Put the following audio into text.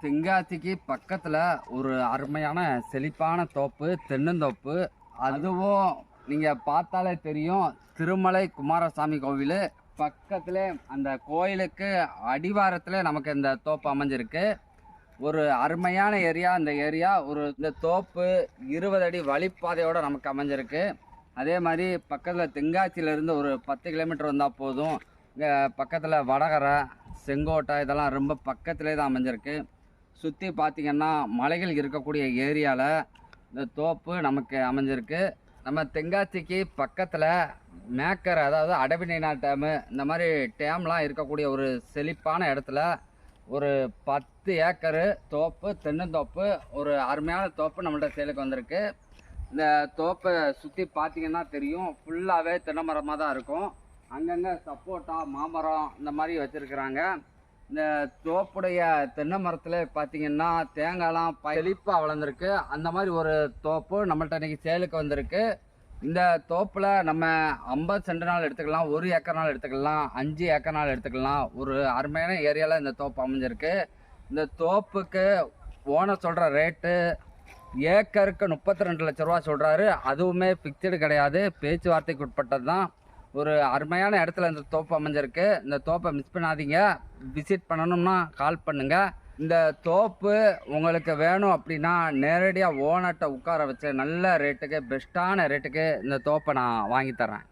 தென்காசிக்கு பக்கத்தில் ஒரு அருமையான செழிப்பான தோப்பு, தென்னந்தோப்பு. அதுவும் நீங்கள் பார்த்தாலே தெரியும், திருமலை குமாரசாமி கோவில் பக்கத்தில். அந்த கோயிலுக்கு அடிவாரத்தில் நமக்கு இந்த தோப்பு அமைஞ்சிருக்கு. ஒரு அருமையான ஏரியா. இந்த தோப்பு 20 அடி வழிப்பாதையோடு நமக்கு அமைஞ்சிருக்கு. அதே மாதிரி பக்கத்தில் தென்காசியிலேருந்து ஒரு 10 கிலோமீட்டர் வந்தால் போதும். இங்கே பக்கத்தில் வடகரை, செங்கோட்டை இதெல்லாம் ரொம்ப பக்கத்திலே தான் அமைஞ்சிருக்கு. சுற்றி பார்த்திங்கன்னா மலைகள் இருக்கக்கூடிய ஏரியாவில் இந்த தோப்பு நமக்கு அமைஞ்சிருக்கு. நம்ம தென்காசிக்கு பக்கத்தில் மேக்கர், அதாவது அடவிநைனா டேமு, இந்த மாதிரி டேம்லாம் இருக்கக்கூடிய ஒரு செழிப்பான இடத்துல ஒரு 10 ஏக்கரு தோப்பு, தென்னந்தோப்பு, ஒரு அருமையான தோப்பு நம்மள்ட்ட சேலுக்கு வந்திருக்கு. இந்த தோப்பை சுற்றி பார்த்திங்கன்னா தெரியும், ஃபுல்லாகவே தென்னை மரமாக தான் இருக்கும். அங்கங்கே சப்போட்டா, மாமரம் இந்த மாதிரி வச்சுருக்குறாங்க. இந்த தோப்புடைய தென்னை மரத்தில் பார்த்திங்கன்னா தேங்காய்லாம் செழிப்பாக வளர்ந்துருக்கு. அந்த மாதிரி ஒரு தோப்பு நம்மள்ட்ட இன்றைக்கி சேலுக்கு வந்திருக்கு. இந்த தோப்பில் நம்ம 50 சென்ட் நாள் எடுத்துக்கலாம், 1 ஏக்கர் நாள் எடுத்துக்கலாம், 5 ஏக்கர் நாள் எடுத்துக்கலாம். ஒரு அருமையான ஏரியாவில் இந்த தோப்பு அமைஞ்சிருக்கு. இந்த தோப்புக்கு ஓனர் சொல்கிற ரேட்டு ஏக்கருக்கு 32 லட்ச ரூபா சொல்கிறாரு. அதுவுமே ஃபிக்ஸ்டு கிடையாது, பேச்சுவார்த்தைக்கு உட்பட்டது தான். ஒரு அருமையான இடத்துல இந்த தோப்பு அமைஞ்சிருக்கு. இந்த தோப்பை மிஸ் பண்ணாதீங்க. விசிட் பண்ணணும்னா கால் பண்ணுங்கள். இந்த தோப்பு உங்களுக்கு வேணும் அப்படின்னா நேரடியாக ஓனர்கிட்ட உட்கார வச்சு நல்ல ரேட்டுக்கு, பெஸ்ட்டான ரேட்டுக்கு இந்த தோப்பை நான் வாங்கி தரேன்.